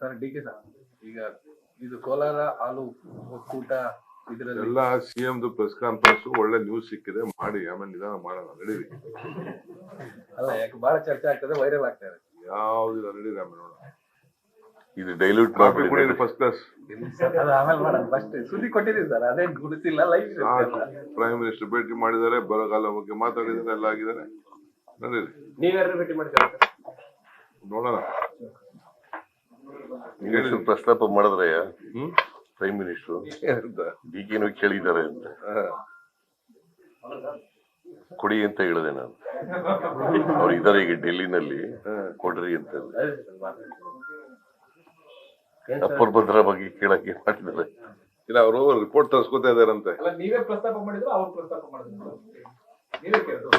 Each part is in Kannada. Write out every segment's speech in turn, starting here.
ಸರ್ ಡಿ ಕೆ ಸರ್ ಈಗ ಇದು ಕೋಲಾರ ಹಾಲು ಒಕ್ಕೂಟ ಇದರಲ್ಲಿ ಎಲ್ಲ ಸಿಎಂ ಪ್ರೆಸ್ ಕಾನ್ಫರೆನ್ಸ್ ಒಳ್ಳೆ ನ್ಯೂಸ್ ಸಿಕ್ಕಿದೆ ಮಾಡಿ ಆಮೇಲೆ ನಿಧಾನ ಮಾಡೋಣ ನಡೀರಿ. ಅಲ್ಲ ಯಾಕೆ ಬಹಳ ಚರ್ಚೆ ಆಗ್ತದೆ, ವೈರಲ್ ಆಗ್ತಾ ಇದೆ. ಯಾವ್ದಿಲ್ಲ ನಡೀರಿ ಆಮೇಲೆ ನೋಡೋಣ. ಇದು ಡೈಲ್ಯೂಟ್ ಮಾಡಿ ಫಸ್ಟ್ ಕ್ಲಾಸ್ ಅದು ಆಮೇಲೆ ಮಾಡೋಣ. ಫಸ್ಟ್ ಸುದ್ದಿ ಕೊಟ್ಟಿದ್ದೀವಿ ಸರ್, ಅದೇನ್ ಗುರುತಿಲ್ಲ. ಲೈವ್ ಪ್ರೈಮ್ ಮಿನಿಸ್ಟರ್ ಭೇಟಿ ಮಾಡಿದ್ದಾರೆ, ಬರಗಾಲ ಬಗ್ಗೆ ಮಾತಾಡಿದ್ದಾರೆ, ಎಲ್ಲ ಆಗಿದ್ದಾರೆ. ನಡೀರಿ ನೀವ್ಯಾರು ಭೇಟಿ ಮಾಡಿದ್ದೀರಾ ನೋಡೋಣ. ಮಿನಿಸ್ಟರ್ ಪ್ರಸ್ತಾಪ ಮಾಡಿದ್ರೆ ಪ್ರೈಮ್ ಮಿನಿಸ್ಟರ್ ಡಿ ಕೆನೂ ಕೇಳಿದ್ದಾರೆ ಅಂತ ಕೊಡಿ ಅಂತ ಹೇಳಿದೆ ನಾನು. ಅವ್ರು ಇದಾರೆ ಈಗ ಡೆಲ್ಲಿನಲ್ಲಿ, ಕೊಡ್ರಿ ಅಂತ. ಅಪ್ಪರ್ ಭದ್ರಾ ಬಗ್ಗೆ ಕೇಳಕ್ಕೆ ಮಾಡಿದ್ದಾರೆ. ಇಲ್ಲ, ಅವರು ರಿಪೋರ್ಟ್ ತರಿಸ್ಕೊತಾ ಇದಾರಂತೆ. ನೀವೇ ಪ್ರಸ್ತಾಪ ಮಾಡಿದ್ರು, ಅವ್ರು ಪ್ರಸ್ತಾಪ ಮಾಡಿದ್ರು, ನೀವೇ ಕೇಳಿದ್ರು.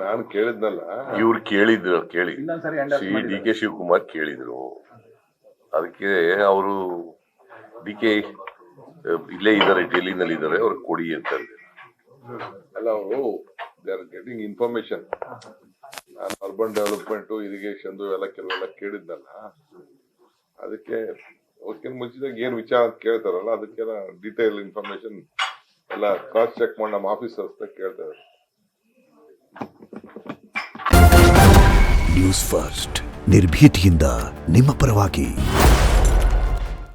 ನಾನು ಕೇಳಿದ್ನಲ್ಲ, ಇವ್ರು ಕೇಳಿದ್ರು. ಕೇಳಿ ಇನ್ನೊಂದ್ಸರಿ ಡಿ ಕೆ ಶಿವಕುಮಾರ್ ಕೇಳಿದ್ರು. ಅದಕ್ಕೆ ಅವರು ಡಿ ಕೆ ಇಲ್ಲೇ ಇದ್ದಾರೆ, ಡೆಲ್ಲಿನಲ್ಲಿ ಇದ್ದಾರೆ, ಅವ್ರಿಗೆ ಕೊಡಿ ಅಂತ. ಅಲ್ಲ, ಅವರು ದೇ ಆರ್ ಗೆಟಿಂಗ್ ಇನ್ಫಾರ್ಮೇಶನ್. ನಾನು ಅರ್ಬನ್ ಡೆವಲಪ್ಮೆಂಟ್, ಇರಿಗೇಷನ್ ಎಲ್ಲ ಕೆಲವೆಲ್ಲ ಕೇಳಿದ್ನಲ್ಲ, ಅದಕ್ಕೆ ಅವಕ್ಕಿಂತ ಮುಂಚಿದಾಗ ಏನ್ ವಿಚಾರ ಅಂತ ಕೇಳ್ತಾರಲ್ಲ, ಅದಕ್ಕೆಲ್ಲ ಡೀಟೇಲ್ ಇನ್ಫಾರ್ಮೇಶನ್ ಎಲ್ಲ ಕ್ರಾಸ್ ಚೆಕ್ ಮಾಡಿ ನಮ್ಮ ಆಫೀಸರ್ಸ್ ಕೇಳ್ತಾರೆ. ನ್ಯೂಸ್ ಫಸ್ಟ್ ನಿರ್ಭೀತಿಯಿಂದ ನಿಮ್ಮ ಪರವಾಗಿ.